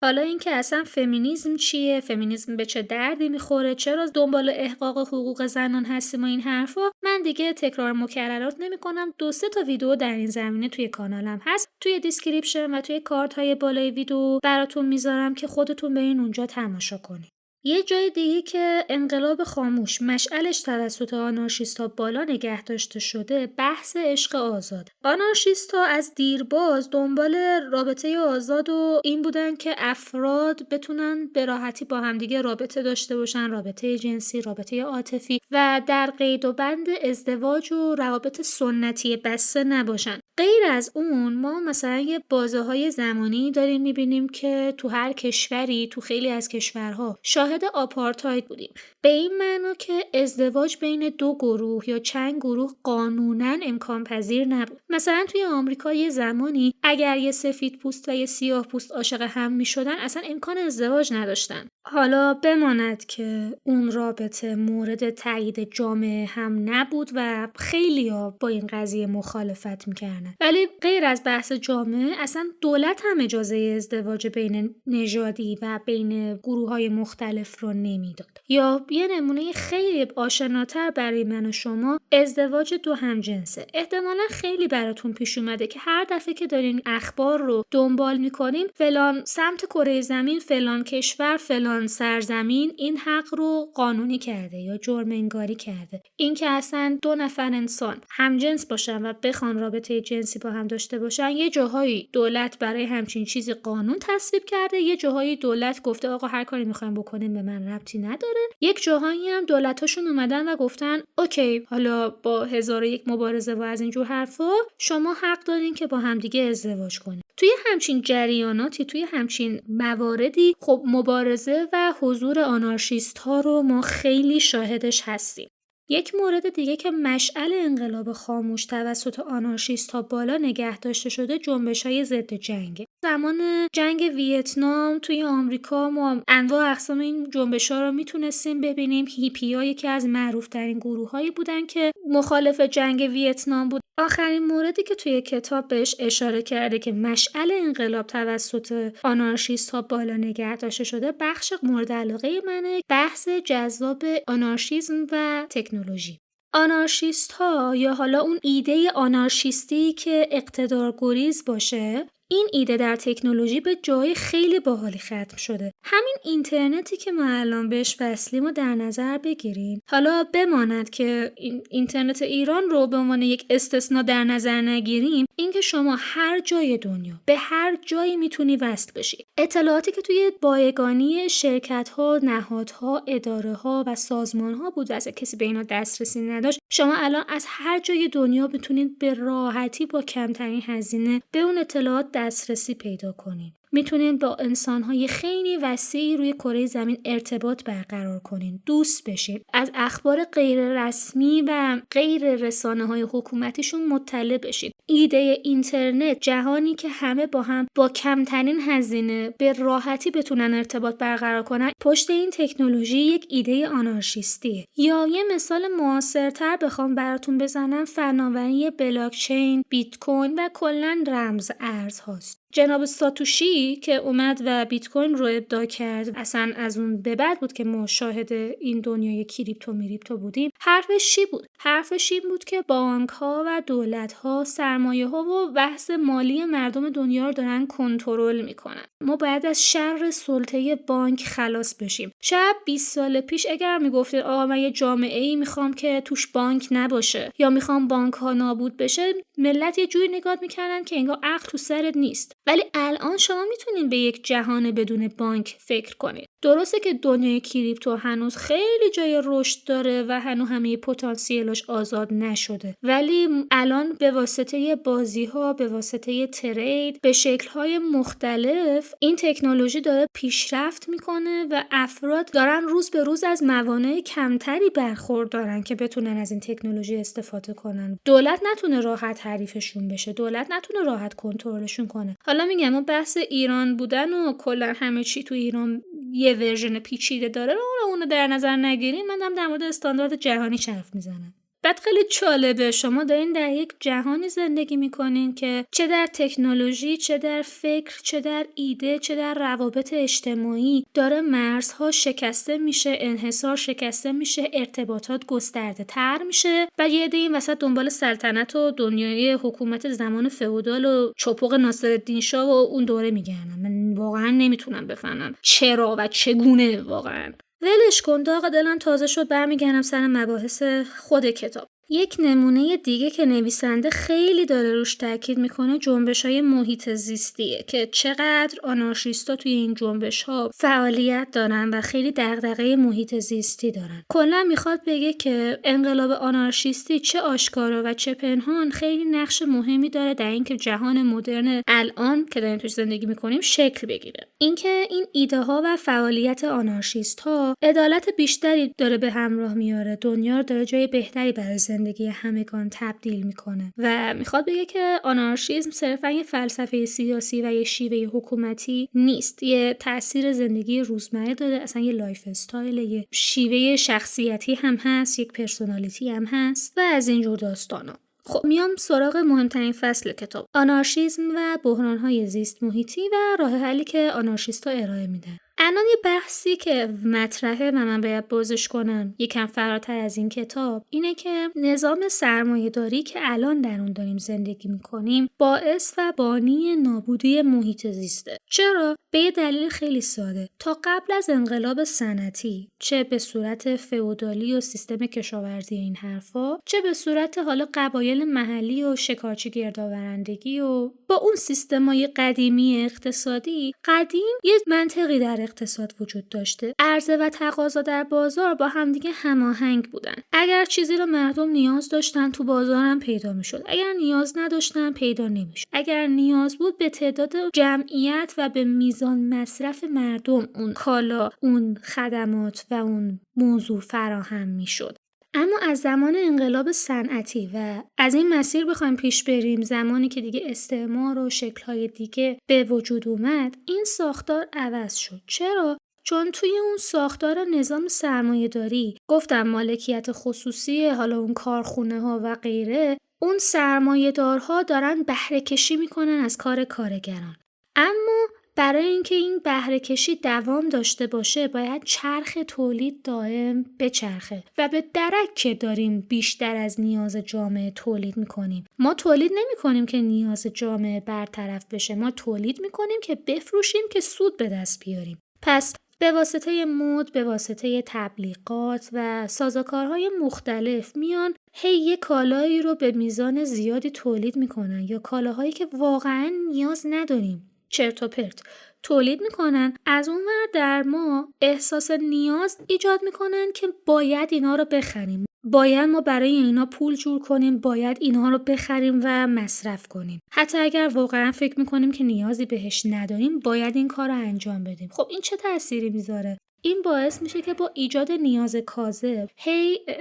حالا اینکه اصلا فمینیسم چیه، فمینیسم به چه دردی میخوره، چرا دنبال احقاق حقوق زنان هستیم و این حرفا، من دیگه تکرار مکررات نمی‌کنم. 2-3 تا ویدیو در این زمینه توی کانالم هست، توی دیسکریپشن و توی کارت‌های بالای ویدیو براتون میذارم که خودتون برین اونجا تماشا کنین. یه جای دیگه که انقلاب خاموش مشعلش توسط آنارشیست‌ها بالا نگه داشته شده، بحث عشق آزاد. آنارشیست‌ها از دیرباز دنبال رابطه آزاد و این بودن که افراد بتونن به راحتی با همدیگه رابطه داشته باشن، رابطه جنسی، رابطه عاطفی و در قید و بند ازدواج و روابط سنتی بسته نباشن. غیر از اون ما مثلا یه بازه‌های زمانی داریم می‌بینیم که تو هر کشوری، تو خیلی از کشورها شاهد آپارتاید بودیم. به این معنا که ازدواج بین دو گروه یا چند گروه قانوناً امکان پذیر نبود. مثلا توی آمریکا یه زمانی اگر یه سفید پوست و یه سیاه پوست عاشق هم می‌شدن اصلا امکان ازدواج نداشتن. حالا بماند که اون رابطه مورد تایید جامعه هم نبود و خیلی‌ها با این قضیه مخالفت می‌کردن. ولی غیر از بحث جامعه اصلا دولت هم اجازه ازدواج بین نژادی و بین گروه‌های مختلف رو نمیداد. یا یه نمونه خیلی آشناتر برای من و شما ازدواج دو همجنسه. احتمالاً خیلی براتون پیش اومده که هر دفعه که دارین اخبار رو دنبال می‌کنین فلان سمت کره زمین، فلان کشور، فلان سرزمین این حق رو قانونی کرده یا جرم انگاری کرده. این که اصلا دو نفر انسان همجنس باشن و بخوان رابطه جنسی با هم داشته باشن، یه جاهایی دولت برای همچین چیزی قانون تصویب کرده، یه جاهایی دولت گفته آقا هر کاری می‌خوایم بکنیم به من ربطی نداره، یک جاهایی هم دولتاشون اومدن و گفتن اوکی حالا با 1001 مبارزه و از اینجور حرفا شما حق دارین که با همدیگه ازدواج کنین. توی همچین جریاناتی، توی همچین مواردی خب مبارزه و حضور آنارشیست ها رو ما خیلی شاهدش هستیم. یک مورد دیگه که مشعل انقلاب خاموش توسط آنارشیست ها بالا نگه داشته شده جنبش‌های ضد جنگه. زمان جنگ ویتنام توی آمریکا ما انواع اقسام این جنبش‌ها رو میتونستیم ببینیم. هیپی‌ها یکی از معروف‌ترین گروه‌هایی بودن که مخالف جنگ ویتنام بود. آخرین موردی که توی کتاب بهش اشاره کرده که مشعل انقلاب توسط آنارشیست ها بالا نگه داشته شده، بخش مورد علاقه منه، بحث جذاب آنارشیسم و تکنولوژی. آنارشیست ها یا حالا اون ایده آنارشیستی که اقتدارگریز باشه، این ایده در تکنولوژی به جای خیلی باحالی ختم شده. همین اینترنتی که ما الان بهش وصلیم رو در نظر بگیریم. حالا بماند که اینترنت ایران رو به عنوان یک استثناء در نظر نگیریم، اینکه شما هر جای دنیا به هر جایی میتونی وصل بشی. اطلاعاتی که توی بایگانی شرکت‌ها، نهادها، اداره‌ها و سازمان‌ها بود واسه کسی به اینا دسترسی نداشت، شما الان از هر جای دنیا میتونید به راحتی با کمترین هزینه به اون اطلاعات دسترسی پیدا کنین. میتونین با انسان‌های خیلی وسیعی روی کره زمین ارتباط برقرار کنین، دوست بشین، از اخبار غیر رسمی و غیر رسانه‌های حکومتیشون مطلع بشین. ایده اینترنت، جهانی که همه با هم با کمترین هزینه به راحتی بتونن ارتباط برقرار کنن، پشت این تکنولوژی یک ایده آنارشیستیه. یا یه مثال معاصرتر بخوام براتون بزنم، فناوری بلاکچین، بیت کوین و کلاً رمز ارز هاست جناب ساتوشی که اومد و بیت کوین رو ابداع کرد، اصلا از اون به بعد بود که ما شاهد این دنیای کریپتو میریپتو بودیم. حرفش چی بود؟ حرفش این بود که بانک‌ها و دولت‌ها سرمایه‌ها و بحث مالی مردم دنیا رو دارن کنترل میکنن. ما باید از شر سلطه بانک خلاص بشیم. شاید 20 سال پیش اگر میگفتید آقا من یه جامعه‌ای میخوام که توش بانک نباشه یا میخوام بانک‌ها نابود بشه، ملت یه جوری نگاه میکنن که انگار عقل تو سرت نیست. ولی الان شما میتونین به یک جهان بدون بانک فکر کنید. درسته که دنیای کریپتو هنوز خیلی جای رشد داره و هنوز همه پتانسیلش آزاد نشده، ولی الان به واسطه بازی‌ها، به واسطه ترید، به شکل‌های مختلف این تکنولوژی داره پیشرفت میکنه و افراد دارن روز به روز از موانع کمتری برخوردارن که بتونن از این تکنولوژی استفاده کنن. دولت نتونه راحت حریفشون بشه، دولت نتونه راحت کنترلشون کنه. حالا میگم اون بحث ایران بودن و کلا همه چی تو ایران یه ورژن پیچیده داره، اونو در نظر نگیریم. من در مورد استاندارد جهانی حرف میزنم. بعد خیلی جالبه، شما دارین در یک جهانی زندگی میکنین که چه در تکنولوژی، چه در فکر، چه در ایده، چه در روابط اجتماعی داره مرزها شکسته میشه، انحصار شکسته میشه، ارتباطات گسترده تر میشه و یه عده این وسط دنبال سلطنت و دنیای حکومت زمان فئودال و چپق ناصرالدین شاه و اون دوره میگردن. من واقعا نمیتونم بفهمم چرا و چگونه. واقعا ولش کن، داغ دلم تازه شد، برمیگردم سر مباحث خود کتاب. یک نمونه دیگه که نویسنده خیلی داره روش تاکید میکنه جنبش‌های محیط زیستیه که چقدر آنارشیستا توی این جنبش‌ها فعالیت دارن و خیلی دغدغه محیط زیستی دارن. کلا میخواد بگه که انقلاب آنارشیستی چه آشکارا و چه پنهان خیلی نقش مهمی داره در اینکه جهان مدرن الان که داریم توش زندگی میکنیم شکل بگیره. اینکه این ایده ها و فعالیت آنارشیست‌ها عدالت بیشتری داره به همراه میاره، دنیا رو داره جای بهتری برای زندگی همگان تبدیل میکنه و میخواد بگه که آنارشیسم صرفا یه فلسفه سیاسی و یه شیوه حکومتی نیست، یه تأثیر زندگی روزمره داره، اصلا یه لایف استایل، یه شیوه شخصیتی هم هست، یک پرسونالیتی هم هست و از اینجور داستانا. خب میام سراغ مهمترین فصل کتاب، آنارشیسم و بحران‌های زیست محیطی و راه حلی که آنارشیست‌ها ارائه میدن. الان یه بحثی که مطرحه و من باید بازش کنم یکم فراتر از این کتاب اینه که نظام سرمایه‌داری که الان در اون داریم زندگی میکنیم باعث و بانی نابودی محیط زیسته. چرا؟ به یه دلیل خیلی ساده. تا قبل از انقلاب صنعتی، چه به صورت فئودالی و سیستم کشاورزی این حرفا، چه به صورت حالا قبایل محلی و شکارچی گردآورندگی و با اون سیستمای قدیمی اقتصادی، قدیم یه منطقی در اقتصاد وجود داشته. عرضه و تقاضا در بازار با همدیگه هماهنگ بودن. اگر چیزی رو مردم نیاز داشتن تو بازار هم پیدا میشد. اگر نیاز نداشتن پیدا نمیشد. اگر نیاز بود به تعداد جمعیت و به میزان مصرف مردم اون کالا، اون خدمات و اون موضوع فراهم میشد. اما از زمان انقلاب صنعتی و از این مسیر بخوایم پیش بریم، زمانی که دیگه استعمار و شکل‌های دیگه به وجود اومد، این ساختار عوض شد. چرا؟ چون توی اون ساختار نظام سرمایه‌داری، گفتم مالکیت خصوصی، حالا اون کارخونه ها و غیره، اون سرمایه‌دارها دارن بهره کشی میکنن از کار کارگران. اما برای اینکه این بهره کشی دوام داشته باشه باید چرخ تولید دائم بچرخه و به درک که داریم بیشتر از نیاز جامعه تولید میکنیم. ما تولید نمیکنیم که نیاز جامعه برطرف بشه، ما تولید میکنیم که بفروشیم که سود به دست بیاریم. پس به واسطه مد، به واسطه تبلیغات و سازوکارهای مختلف میان یه کالایی رو به میزان زیادی تولید میکنن یا کالاهایی که واقعا نیاز نداریم چرت و پرت تولید میکنن. از اون ور در ما احساس نیاز ایجاد میکنن که باید اینا رو بخریم، باید ما برای اینا پول جور کنیم، باید اینا رو بخریم و مصرف کنیم، حتی اگر واقعا فکر میکنیم که نیازی بهش نداریم باید این کار رو انجام بدیم. خب این چه تأثیری میذاره؟ این باعث میشه که با ایجاد نیاز کاذب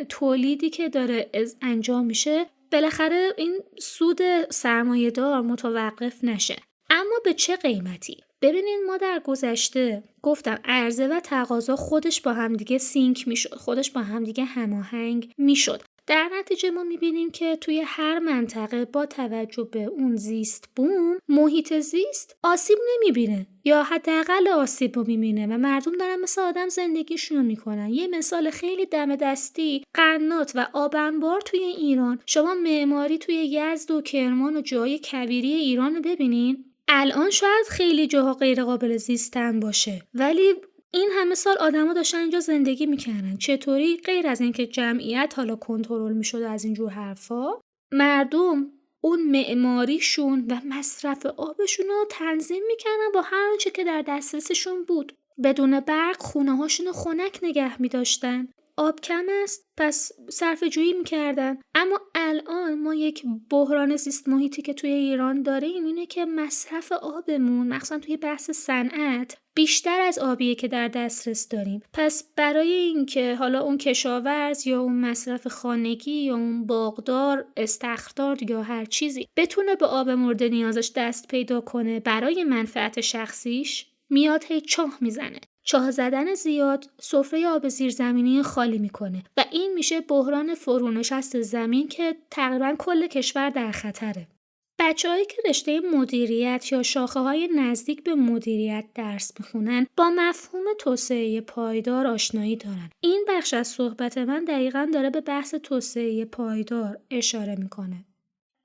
تولیدی که داره انجام میشه بالاخره این سود سرمایه‌دار متوقف نشه. اما به چه قیمتی؟ ببینید ما در گذشته گفتم عرضه و تقاضا خودش با همدیگه سینک میشد، خودش با همدیگه هماهنگ میشد. در نتیجه ما میبینیم که توی هر منطقه با توجه به اون زیست بوم محیط زیست آسیب نمیبینه یا حداقل آسیب رو میبینه و مردم دارن مثل آدم زندگیشون رو میکنن. یه مثال خیلی دم دستی، قنات و آب انبار توی ایران. شما معماری توی یزد و کرمان و جای کویری ایران رو ببینین، الان شاید خیلی جاها غیر قابل زیستن باشه، ولی این همه سال آدما داشتن اینجا زندگی میکردن. چطوری؟ غیر از اینکه جمعیت حالا کنترل میشد از اینجور حرفا، مردم اون معماریشون و مصرف آبشون رو تنظیم میکردن با هر آنچه که در دسترسشون بود. بدون برق خونه هاشون رو خنک نگه میداشتن. آب کم است پس صرفه جویی میکردن. اما الان ما یک بحران زیست محیطی که توی ایران داریم اینه که مصرف آبمون مخصوصا توی بحث صنعت بیشتر از آبیه که در دسترس داریم. پس برای اینکه حالا اون کشاورز یا اون مصرف خانگی یا اون باغدار، استخردار یا هر چیزی بتونه به آب مورد نیازش دست پیدا کنه برای منفعت شخصیش، میاد هی چاه میزنه. چاه زدن زیاد سفره آب زیرزمینی خالی میکنه و این میشه بحران فرونشست زمین که تقریبا کل کشور در خطره. بچه‌هایی که رشته مدیریت یا شاخه‌های نزدیک به مدیریت درس میخونن با مفهوم توسعه پایدار آشنایی دارن. این بخش از صحبت من دقیقاً داره به بحث توسعه پایدار اشاره میکنه.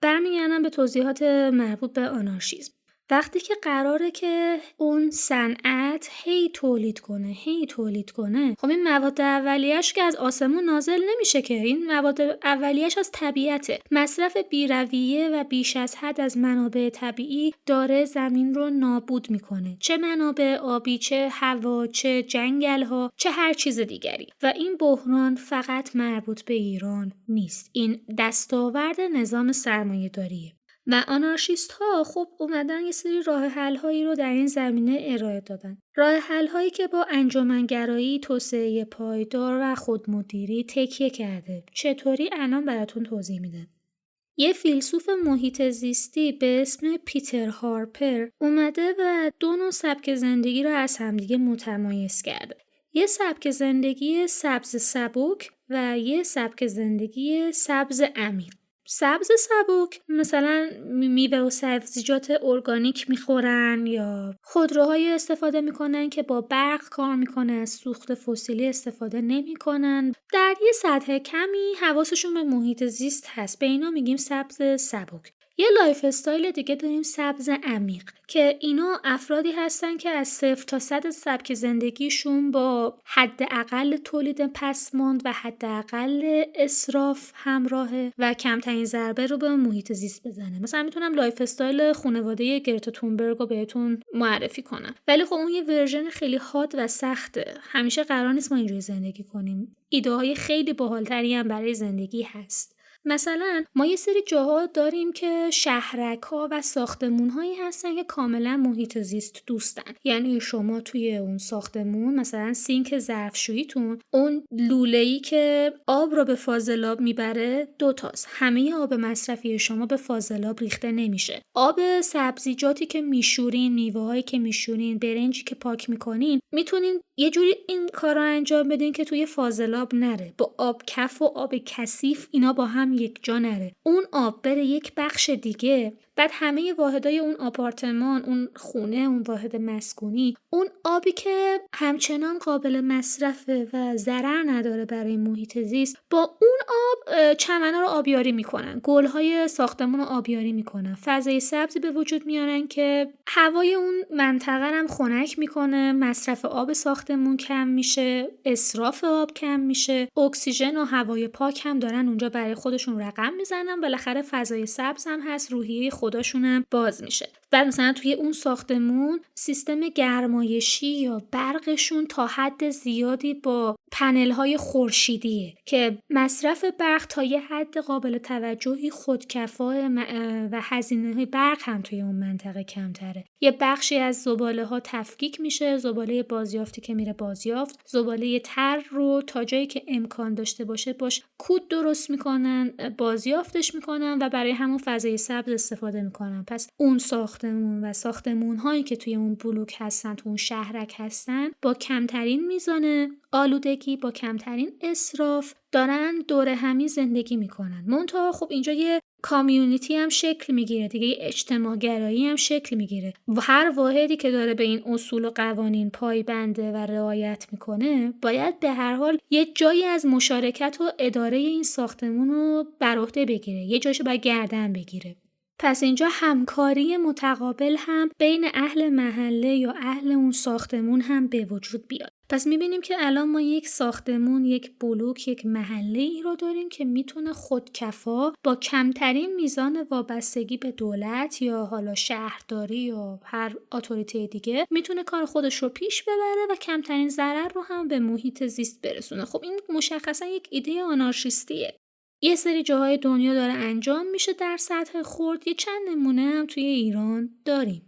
برمیگردم به توضیحات مربوط به آنارشیسم. وقتی که قراره که اون صنعت هی تولید کنه، خب این مواد اولیه‌اش که از آسمون نازل نمیشه که، این مواد اولیه‌اش از طبیعته. مصرف بی‌رویه و بیش از حد از منابع طبیعی داره زمین رو نابود میکنه، چه منابع آبی، چه هوا، چه جنگل‌ها، چه هر چیز دیگری. و این بحران فقط مربوط به ایران نیست، این دستاورد نظام سرمایه‌داریه. و آنارشیست ها خب اومدن یه سری راه حل هایی رو در این زمینه ارائه دادن. راه حل هایی که با انجمنگرایی، توسعه پایدار و خودمدیری تکیه کرده. چطوری؟ الان براتون توضیح میدم. یه فیلسوف محیط زیستی به اسم پیتر هارپر اومده و دو نوع سبک زندگی رو از همدیگه متمایز کرده. یه سبک زندگی سبز سبک و یه سبک زندگی سبز عمیق. سبز سبک مثلا میوه و سبزیجات ارگانیک میخورن یا خودروهای استفاده میکنن که با برق کار میکنن، از سوخت فسیلی استفاده نمیکنن، در یه سطح کمی حواسشون به محیط زیست هست. به اینا میگیم سبز سبک. یه لایف استایل دیگه داریم سبز عمیق که اینا افرادی هستن که از 0 تا 100 سبک زندگیشون با حداقل تولید پسماند و حداقل اسراف همراهه و کمترین ضربه رو به محیط زیست بزنه. مثلا میتونم لایف استایل خانواده گرتا تونبرگ رو بهتون معرفی کنم، ولی خب اون یه ورژن خیلی حاد و سخته. همیشه قرار نیست ما اینجوری زندگی کنیم. ایده های خیلی باحال‌تری هم برای زندگی هست. مثلا ما یه سری جاها داریم که شهرک‌ها و ساختمون‌هایی هستن که کاملا محیط زیست دوستن. یعنی شما توی اون ساختمون مثلا سینک ظرفشوییتون، اون لوله‌ای که آب رو به فاضلاب میبره 2 تاست. همه آب مصرفی شما به فاضلاب ریخته نمیشه. آب سبزیجاتی که میشورین، میوه‌هایی که میشورین، برنجی که پاک میکنین، میتونین یه جوری این کارا انجام بدین که توی فاضلاب نره. با آب کف و آب کثیف اینا با هم یک جا نره. اون آب بره یک بخش دیگه، بعد همه واحدهای اون آپارتمان، اون خونه، اون واحد مسکونی، اون آبی که همچنان قابل مصرفه و ضرر نداره برای محیط زیست، با اون آب چمنا رو آبیاری میکنن، گلهای ساختمون رو آبیاری میکنن، فضای سبزی به وجود میارن که هوای اون منطقه هم خنک میکنه، مصرف آب ساختمون کم میشه، اسراف آب کم میشه، اکسیژن و هوای پاک هم دارن اونجا برای خودشون رقم میزنن. بالاخره فضای سبز هم هست، روحیه خودشون هم باز میشه. بعد مثلا توی اون ساختمون سیستم گرمایشی یا برقشون تا حد زیادی با پنل‌های خورشیدیه که مصرف برق تا یه حد قابل توجهی خودکفا و هزینه برق هم توی اون منطقه کمتره. یه بخشی از زباله‌ها تفکیک میشه، زباله بازیافتی که میره بازیافت، زباله تر رو تا جایی که امکان داشته باشه باش کود درست میکنن، بازیافتش میکنن و برای همون فضای سبز استفاده استفاده میکنن. پس اون ساختمون و ساختمون هایی که توی اون بلوک هستن، تو اون شهرک هستن، با کمترین میزان آلودگی، با کمترین اسراف دارن دور همی زندگی میکنن. منتها خب اینجا یه کامیونیتی هم شکل میگیره دیگه، یه اجتماع گرایی هم شکل میگیره و هر واحدی که داره به این اصول و قوانین پایبنده و رعایت میکنه باید به هر حال یه جایی از مشارکت و اداره این ساختمون رو بر عهده بگیره، یه جاشو باید گردن بگیره. پس اینجا همکاری متقابل هم بین اهل محله یا اهل اون ساختمون هم به وجود بیاد. پس میبینیم که الان ما یک ساختمون، یک بلوک، یک محله ای رو داریم که میتونه خودکفا با کمترین میزان وابستگی به دولت یا حالا شهرداری یا هر اتوریته دیگه میتونه کار خودش رو پیش ببره و کمترین ضرر رو هم به محیط زیست برسونه. خب این مشخصا یک ایده آنارشیستیه. یه سری جاهای دنیا داره انجام میشه در سطح خرد، یه چند نمونه هم توی ایران داریم.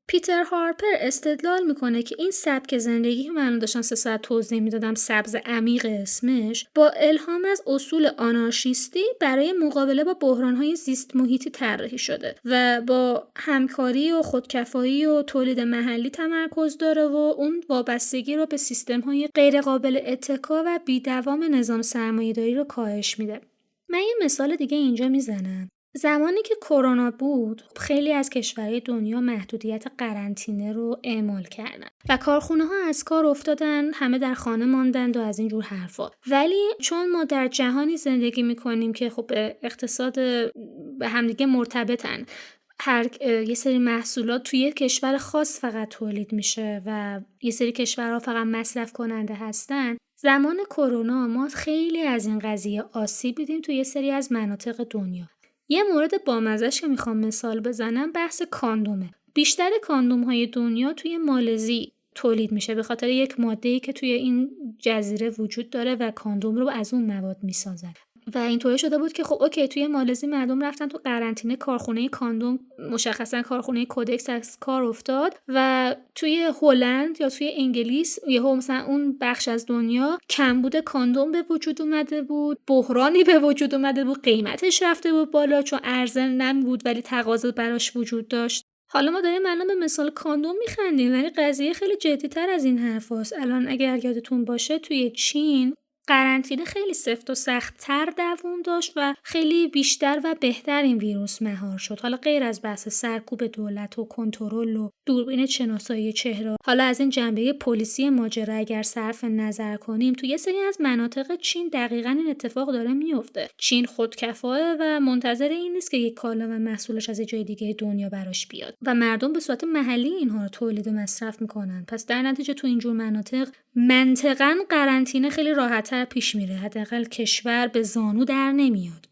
پیتر هارپر استدلال میکنه که این سبک زندگی که من داشتم 3 ساعت توضیح میدادم، سبز عمیق اسمش، با الهام از اصول آنارشیستی برای مقابله با بحرانهای زیست محیطی طراحی شده و با همکاری و خودکفایی و تولید محلی تمرکز داره و اون وابستگی رو به سیستم‌های غیر قابل اتکا و بی‌دوام نظام سرمایه‌داری رو کاهش میده. من یه مثال دیگه اینجا میزنم. زمانی که کرونا بود، خیلی از کشورهای دنیا محدودیت قرنطینه رو اعمال کردن و کارخونه ها از کار افتادن، همه در خانه ماندند و از این جور حرفا. ولی چون ما در جهانی زندگی میکنیم که خب اقتصاد به همدیگه مرتبطن، یه سری محصولات توی یه کشور خاص فقط تولید میشه و یه سری کشورها فقط مصرف کننده هستن، زمان کرونا ما خیلی از این قضیه آسیب دیدیم توی یه سری از مناطق دنیا. یه مورد بامزه‌اش که میخوام مثال بزنم بحث کاندومه. بیشتر کاندوم های دنیا توی مالزی تولید میشه به خاطر یک ماده‌ای که توی این جزیره وجود داره و کاندوم رو از اون مواد میسازن. و اینطوری شده بود که خب اوکی، توی مالزی مردم رفتن تو قرنطینه، کارخونه کاندوم، مشخصا کارخونه کودکس، از کار افتاد و توی هلند یا توی انگلیس یهو مثلا اون بخش از دنیا کمبود کاندوم به وجود اومده بود، بحرانی به وجود اومده بود، قیمتش رفته بود بالا چون عرضه نبود ولی تقاضا براش وجود داشت. حالا ما داریم الان به مثال کاندوم میخندیم ولی قضیه خیلی جدی‌تر از این حرفاست. الان اگر یادتون باشه توی چین قرنطینه خیلی سفت و سخت‌تر دوام داشت و خیلی بیشتر و بهتر این ویروس مهار شد. حالا غیر از بحث سرکوب دولت و کنترل و دوربین شناسایی چهره، حالا از این جنبه پلیسی ماجرا اگر صرف نظر کنیم، تو یه سری از مناطق چین دقیقاً این اتفاق داره میفته. چین خودکفاه و منتظر این نیست که یک کالا و محصولش از جای دیگه دنیا براش بیاد و مردم به صورت محلی اینها رو تولید و مصرف میکنن. پس در نتیجه تو اینجور مناطق منطقاً قرنطینه خیلی راحت‌تر پیش میره، حداقل کشور به زانو در نمیاد.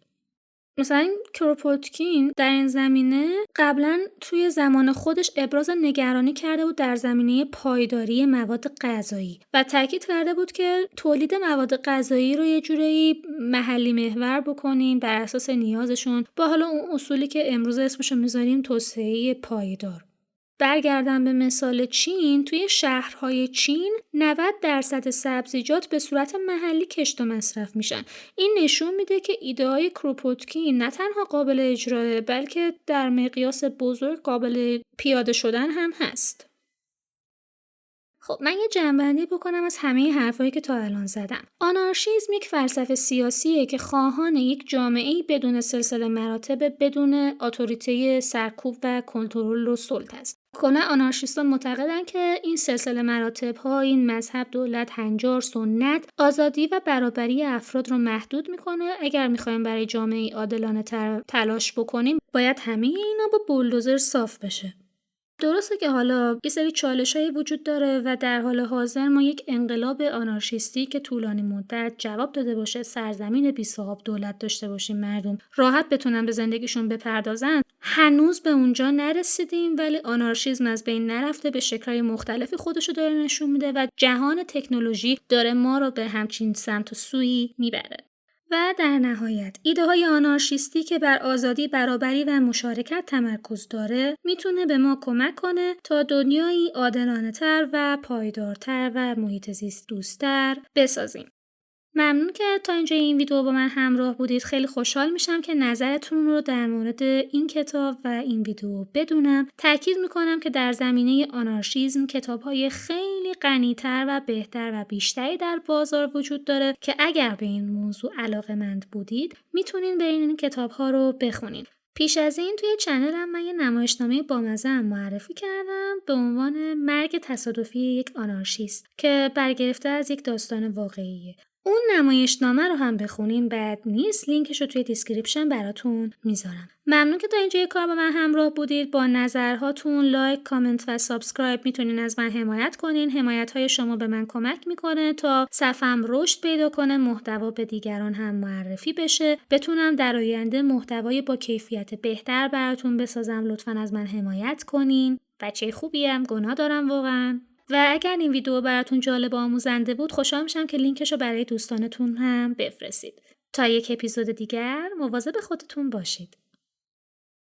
مثلا کروپوتکین در این زمینه قبلا توی زمان خودش ابراز نگرانی کرده بود در زمینه پایداری مواد غذایی و تاکید کرده بود که تولید مواد غذایی رو یه جوری محلی محور بکنیم بر اساس نیازشون، با حالا اون اصولی که امروز اسمشو میذاریم توسعه پایدار. برگردم به مثال چین، توی شهرهای چین 90% سبزیجات به صورت محلی کشت و مصرف میشن. این نشون میده که ایده‌های کروپوتکین نه تنها قابل اجراه بلکه در مقیاس بزرگ قابل پیاده شدن هم هست. خب من یه جمع‌بندی بکنم از همه حرفایی که تا الان زدم. آنارشیسم یک فلسفه سیاسیه که خواهان یک جامعه‌ای بدون سلسله مراتب، بدون اتوریته سرکوب و کنترل و سلطه است. کلا آنارشیستان معتقدن که این سلسله مراتب‌ها، این مذهب، دولت، هنجار، سنت، آزادی و برابری افراد رو محدود میکنه. اگر میخوایم برای جامعه‌ای عادلانه تلاش بکنیم، باید همه اینا با بولدوزر صاف بشه. درسته که حالا یه سری چالش‌هایی وجود داره و در حال حاضر ما یک انقلاب آنارشیستی که طولانی مدت جواب داده باشه، سرزمین بی‌صاحب دولت داشته باشیم، مردم راحت بتونن به زندگیشون بپردازن، هنوز به اونجا نرسیدیم. ولی آنارشیسم از بین نرفته، به شکل‌های مختلفی خودشو داره نشون میده و جهان تکنولوژی داره ما رو به همچین سمت و سویی میبره. و در نهایت ایده‌های آنارشیستی که بر آزادی، برابری و مشارکت تمرکز داره میتونه به ما کمک کنه تا دنیایی عادلانه‌تر و پایدارتر و محیط زیست دوست‌تر بسازیم. ممنون که تا اینجا این ویدیو با من همراه بودید. خیلی خوشحال میشم که نظرتون رو در مورد این کتاب و این ویدیو بدونم. تاکید میکنم که در زمینه آنارشیسم کتاب‌های خیلی غنی‌تر و بهتر و بیشتری در بازار وجود داره که اگر به این موضوع علاقه‌مند بودید میتونین برین این کتاب‌ها رو بخونین. پیش از این توی چنلم من یه نمایشنامه بامزه معرفی کردم به عنوان مرگ تصادفی یک آنارشیست که برگرفته از یک داستان واقعیه. اون نمایشنامه رو هم بخونین، بد نیست. لینکش رو توی دیسکریپشن براتون میذارم. ممنون که تا اینجای کار با من همراه بودید. با نظرهاتون، لایک، کامنت و سابسکرایب میتونین از من حمایت کنین. حمایت‌های شما به من کمک میکنه تا صفحه‌ام رشد پیدا کنه، محتوا به دیگران هم معرفی بشه، بتونم در آینده محتوای با کیفیت بهتر براتون بسازم. لطفاً از من حمایت کنین. بچه خوبیم، گناه دارم واقعاً. و اگر این ویدیو براتون جالب و آموزنده بود، خوشحال میشم که لینکشو برای دوستانتون هم بفرستید. تا یک اپیزود دیگر مواظب خودتون باشید.